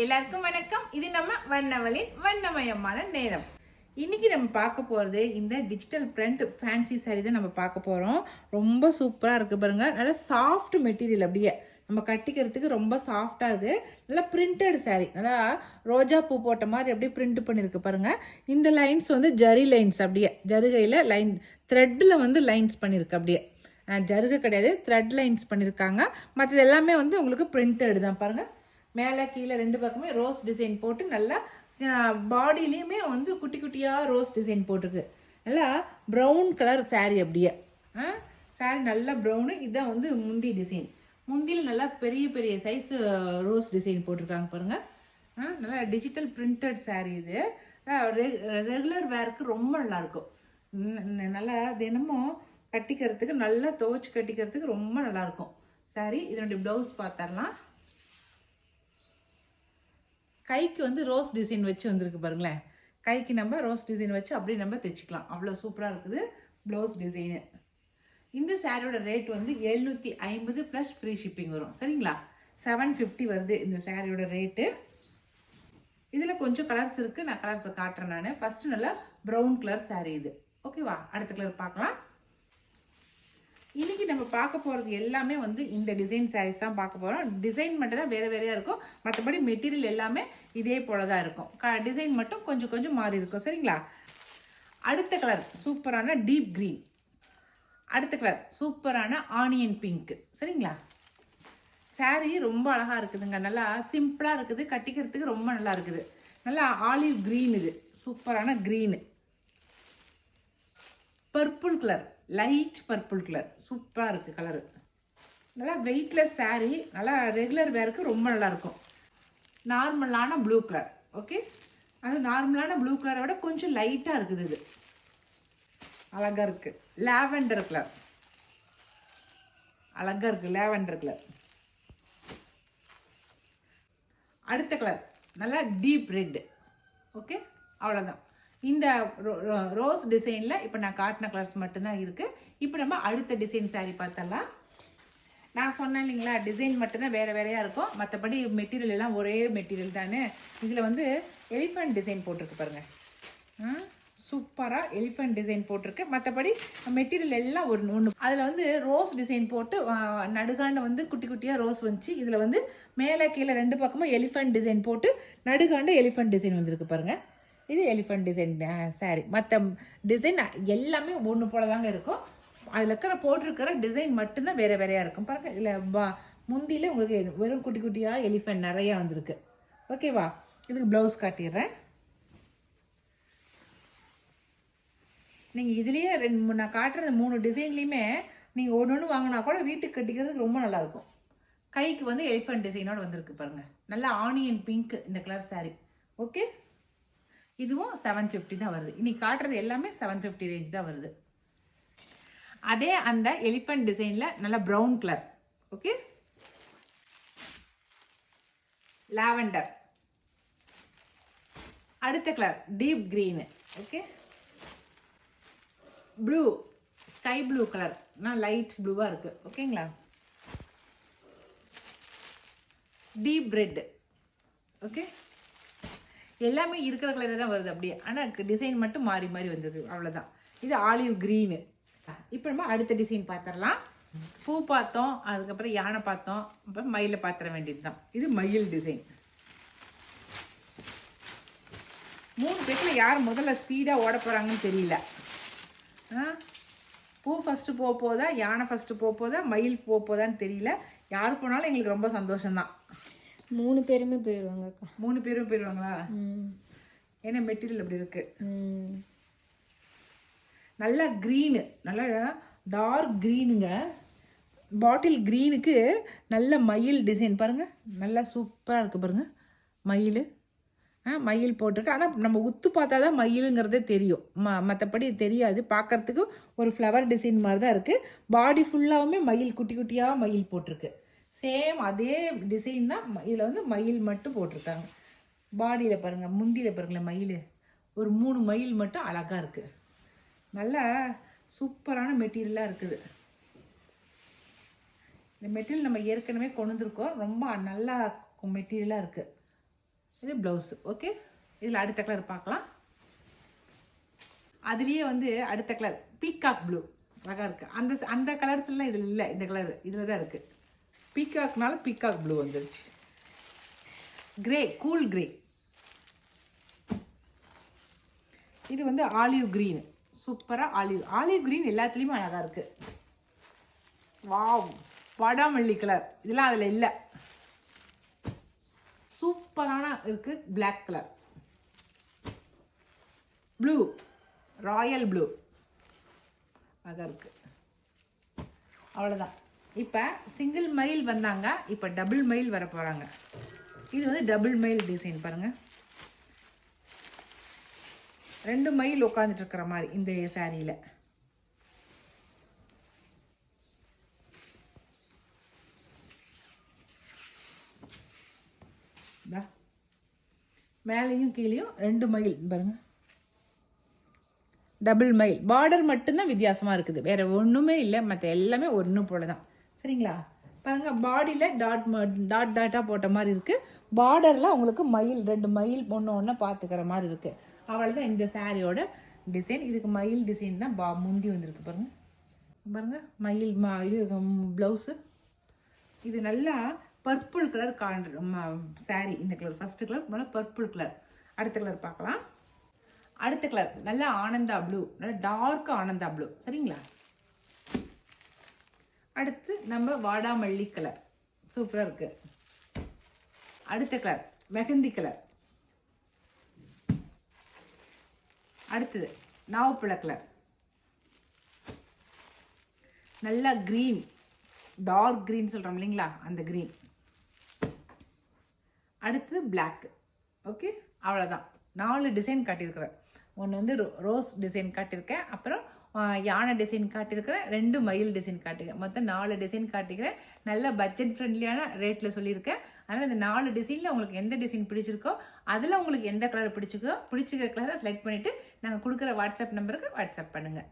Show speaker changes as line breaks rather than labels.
எல்லாருக்கும் வணக்கம். இது நம்ம வண்ணவளின் வண்ணமயமான நேரம். இன்னைக்கு நம்ம பார்க்க போகிறது இந்த டிஜிட்டல் பிரிண்ட் ஃபேன்சி சாரீ தான் நம்ம பார்க்க போகிறோம். ரொம்ப சூப்பராக இருக்குது பாருங்கள். நல்லா சாஃப்ட் மெட்டீரியல், அப்படியே நம்ம கட்டிக்கிறதுக்கு ரொம்ப சாஃப்டாக இருக்குது. நல்லா பிரிண்டட் சாரீ, நல்லா ரோஜா பூ போட்ட மாதிரி அப்படியே பிரிண்ட் பண்ணியிருக்கு பாருங்கள். இந்த லைன்ஸ் வந்து ஜரி லைன்ஸ், அப்படியே ஜருகையில் லைன் த்ரெட்டில் வந்து லைன்ஸ் பண்ணியிருக்கு. அப்படியே ஜருகை கிடையாது, த்ரெட் லைன்ஸ் பண்ணியிருக்காங்க. மற்றது எல்லாமே வந்து உங்களுக்கு பிரிண்டட் தான் பாருங்கள். மேலே கீழே ரெண்டு பக்கமே ரோஸ் டிசைன் போட்டு நல்லா பாடியிலையுமே வந்து குட்டி குட்டியாக ரோஸ் டிசைன் போட்டிருக்கு. நல்லா ப்ரௌன் கலர் சாரீ, அப்படியே சாரீ நல்லா ப்ரௌனு. இதுதான் வந்து முந்தி டிசைன். முந்தியில் நல்லா பெரிய பெரிய சைஸ் ரோஸ் டிசைன் போட்டிருக்காங்க பாருங்கள். நல்லா டிஜிட்டல் பிரிண்டட் சாரீ. இது ரெகுலர் வேருக்கு ரொம்ப நல்லாயிருக்கும். நல்லா தினமும் கட்டிக்கிறதுக்கு, நல்லா துவைச்சி கட்டிக்கிறதுக்கு ரொம்ப நல்லாயிருக்கும் சாரீ. இதனுடைய ப்ளவுஸ் பார்த்துடலாம். கைக்கு வந்து ரோஸ் டிசைன் வச்சு வந்திருக்கு பாருங்களேன். கைக்கு நம்ம ரோஸ் டிசைன் வச்சு அப்படியே நம்ம தைச்சிக்கலாம். அவ்வளோ சூப்பராக இருக்குது ப்ளவுஸ் டிசைனு. இந்த சாரியோட ரேட் வந்து 750 ப்ளஸ் ஃப்ரீ ஷிப்பிங் வரும். சரிங்களா? 750 வருது இந்த சாரியோட ரேட்டு. இதில் கொஞ்சம் கலர்ஸ் இருக்குது, நான் கலர்ஸை காட்டுறேன். நான் ஃபஸ்ட்டு நல்லா ப்ரௌன் கலர் சாரீ இது. ஓகேவா? அடுத்த கலர் பார்க்கலாம். இன்றைக்கி நம்ம பார்க்க போகிறது எல்லாமே வந்து இந்த டிசைன் சாரீஸ் தான் பார்க்க போகிறோம். டிசைன் மட்டும் தான் வேறு வேறையாக இருக்கும், மற்றபடி மெட்டீரியல் எல்லாமே இதே போல தான் இருக்கும். டிசைன் மட்டும் கொஞ்சம் கொஞ்சம் மாறி இருக்கும். சரிங்களா? அடுத்த கலர் சூப்பரான டீப் க்ரீன். அடுத்த கலர் சூப்பரான ஆனியன் பிங்க். சரிங்களா? சாரீ ரொம்ப அழகாக இருக்குதுங்க. நல்லா சிம்பிளாக இருக்குது, கட்டிக்கிறதுக்கு ரொம்ப நல்லா இருக்குது. நல்லா ஆலிவ் க்ரீன், இது சூப்பரான green. Purple colour, light purple colour, சூப்பராக இருக்குது கலரு. நல்லா வெயிட்லெஸ் சாரீ, நல்லா ரெகுலர் வேருக்கு ரொம்ப நல்லாயிருக்கும். நார்மலான ப்ளூ கலர். ஓகே, அது நார்மலான ப்ளூ கலரை விட கொஞ்சம் லைட்டாக இருக்குது. இது அழகாக இருக்குது. லாவெண்டர் கலர் அழகாக இருக்குது, லாவெண்டர் கலர். அடுத்த கலர் நல்லா டீப் ரெட். ஓகே, அவ்வளோதான். இந்த ரோஸ் டிசைனில் இப்போ நான் காட்டின கலர்ஸ் மட்டும்தான் இருக்குது. இப்போ நம்ம அடுத்த டிசைன் சாரீ பார்த்தலாம். நான் சொன்னேன் இல்லைங்களா, டிசைன் மட்டும்தான் வேறு வேறையாக இருக்கும், மற்றபடி மெட்டீரியல் எல்லாம் ஒரே மெட்டீரியல் தானே. இதில் வந்து எலிஃபண்ட் டிசைன் போட்டிருக்கு பாருங்கள். சூப்பராக எலிஃபண்ட் டிசைன் போட்டிருக்கு. மற்றபடி மெட்டீரியல் எல்லாம் ஒன்று. அதில் வந்து ரோஸ் டிசைன் போட்டு நடுகாண்டு வந்து குட்டி குட்டியாக ரோஸ் வந்துச்சு. இதில் வந்து மேலே கீழே ரெண்டு பக்கமும் எலிஃபண்ட் டிசைன் போட்டு நடுகாண்டு எலிஃபண்ட் டிசைன் வந்துருக்கு பாருங்கள். இது எலிஃபண்ட் டிசைன் சாரீ. மற்ற டிசைன் எல்லாமே ஒன்று போல தாங்க இருக்கும். அதில் இருக்கிற போட்டிருக்கிற டிசைன் மட்டும்தான் வேறு வேறையாக இருக்கும் பாருங்கள். இதில் முந்தியில் உங்களுக்கு வெறும் குட்டி குட்டியாக எலிஃபண்ட் நிறையா வந்திருக்கு. ஓகேவா? இதுக்கு ப்ளவுஸ் காட்டிடுறேன். நீங்கள் இதுலேயே நான் காட்டுற 3 டிசைன்லேயுமே நீங்கள் ஒன்று ஒன்று வாங்கினா கூட வீட்டுக்கு கட்டிக்கிறதுக்கு ரொம்ப நல்லாயிருக்கும். கைக்கு வந்து எலிஃபண்ட் டிசைனோடு வந்திருக்கு பாருங்கள். நல்லா ஆனியன் பிங்க் இந்த கலர் சாரீ. ஓகே, இதுவும் 750 தான் வருது. இன்னைக்கு காட்டுறது எல்லாமே 750 ரேஞ்ச் தான் வருது. அதே அந்த எலிஃபண்ட் டிசைனில் நல்லா ப்ரௌன் கலர். Okay, lavender. அடுத்த colour deep green. Okay, blue, sky blue colour, நான் லைட் ப்ளூவாக இருக்குது. ஓகேங்களா? Deep red. ஓகே, எல்லாமே இருக்கிற கலரில் தான் வருது அப்படியே, ஆனால் டிசைன் மட்டும் மாறி மாறி வந்தது, அவ்வளோதான். இது ஆலிவ் க்ரீனு. இப்போ நம்ம அடுத்த டிசைன் பார்த்துடலாம். பூ பார்த்தோம், அதுக்கப்புறம் யானை பார்த்தோம், அப்புறம் மயிலை பார்த்துட வேண்டியது தான். இது மயில் டிசைன். 3 பேரில் யார் முதல்ல ஸ்பீடாக ஓட போகிறாங்கன்னு தெரியல. பூ ஃபஸ்ட்டு போக போதா, யானை ஃபஸ்ட்டு போக போதா, மயில் போக போதான்னு தெரியல. யார் போனாலும் எங்களுக்கு ரொம்ப சந்தோஷம்தான்.
3 பேருமே போயிடுவாங்க அக்கா.
3 பேரும் போயிடுவாங்களா? ஏன்னா மெட்டீரியல் அப்படி இருக்கு. நல்லா க்ரீனு, நல்லா டார்க் க்ரீனுங்க. பாட்டில் க்ரீனுக்கு நல்ல மயில் டிசைன் பாருங்கள். நல்லா சூப்பராக இருக்குது பாருங்கள். மயில் மயில் போட்டிருக்கு. ஆனால் நம்ம உத்து பார்த்தா தான் மயிலுங்கிறதே தெரியும், மற்றபடி தெரியாது. பார்க்குறதுக்கு ஒரு ஃப்ளவர் டிசைன் மாதிரி தான் இருக்குது. பாடி ஃபுல்லாகவுமே மயில், குட்டி குட்டியாக மயில் போட்டிருக்கு. சேம் அதே டிசைன் தான். இதில் வந்து மயில் மட்டும் போட்டிருக்காங்க. பாடியில் பாருங்கள், முந்தியில் பாருங்களேன் மயில், ஒரு 3 மயில் மட்டும் அழகாக இருக்குது. நல்லா சூப்பரான மெட்டீரியலாக இருக்குது. இந்த மெட்டீரியல் நம்ம ஏற்கனவே கொண்டு வந்துருக்கோம். ரொம்ப நல்லா மெட்டீரியலாக இருக்குது. இது ப்ளவுஸ். ஓகே, இதில் அடுத்த கலர் பார்க்கலாம். அதுலேயே வந்து அடுத்த கலர் பீகாக் ப்ளூ அழகாக இருக்குது. அந்த கலர்ஸ்லாம் இதில் இல்லை, இந்த கலர் இதில் தான் இருக்குது. பீகாக்னால பீகாக் ப்ளூ வந்துருச்சு. Grey, cool grey. இது வந்து ஆலிவ் க்ரீன். சூப்பராக ஆலிவ் க்ரீன் எல்லாத்துலேயுமே அழகாக இருக்குது. வாவ், வாடாமல்லி கலர் இதெல்லாம் அதில் இல்லை. சூப்பரான இருக்குது. Black colour, blue, royal blue அதான் இருக்குது. அவ்வளோதான். இப்போ சிங்கிள் மைல் வந்தாங்க, இப்போ டபுள் மைல் வர போகிறாங்க. இது வந்து டபுள் மைல் டிசைன் பாருங்கள். 2 மைல் உட்காந்துட்டு இருக்கிற மாதிரி இந்த சாரியில். மேலேயும் கீழேயும் 2 மைல் பாருங்கள். Double mile. பார்டர் மட்டும்தான் வித்தியாசமாக இருக்குது, வேறு ஒன்றுமே இல்லை. மற்ற எல்லாமே ஒன்று போல தான். சரிங்களா? பாருங்கள், பாடியில் டாட்டாக போட்ட மாதிரி இருக்குது. பார்டரில் உங்களுக்கு மயில் 2 மைல் ஒன்று பார்த்துக்கிற மாதிரி இருக்குது. அவ்வளோதான் இந்த சாரியோட டிசைன். இதுக்கு மயில் டிசைன் தான் முந்தி வந்திருக்கு பாருங்கள். மயில் இது ப்ளவுஸு. இது நல்லா பர்பிள் கலர் சாரி. இந்த கலர் ஃபஸ்ட்டு கலர் நல்லா பர்பிள் கலர். அடுத்த கலர் பார்க்கலாம். அடுத்த கலர் நல்லா ஆனந்தா ப்ளூ, நல்லா டார்க் ஆனந்தா ப்ளூ. சரிங்களா? அடுத்து நம்ம வாடாமல்லி கலர், சூப்பராக இருக்கு. அடுத்த கலர் மெஹந்தி கலர். அடுத்தது நாவப்பழ கலர், நல்லா க்ரீன், டார்க் க்ரீன் சொல்கிறோம் இல்லைங்களா, அந்த க்ரீன். அடுத்தது பிளாக். ஓகே, அவ்வளோதான். 4 டிசைன் காட்டியிருக்கிறேன். ஒன்று வந்து ரோஸ் டிசைன் காட்டியிருக்கேன், அப்புறம் யானை டிசைன் காட்டியிருக்கிறேன், 2 மயில் டிசைன் காட்டியிருக்கேன். மொத்தம் 4 டிசைன் காட்டிக்கிறேன். நல்ல பட்ஜெட் ஃப்ரெண்ட்லியான ரேட்டில் சொல்லியிருக்கேன். அதனால் இந்த 4 டிசைனில் உங்களுக்கு எந்த டிசைன் பிடிச்சிருக்கோ, அதில் உங்களுக்கு எந்த கலர் பிடிச்சிருக்கிற கலரை செலக்ட் பண்ணிவிட்டு நாங்கள் கொடுக்குற வாட்ஸ்அப் நம்பருக்கு வாட்ஸ்அப் பண்ணுங்கள்.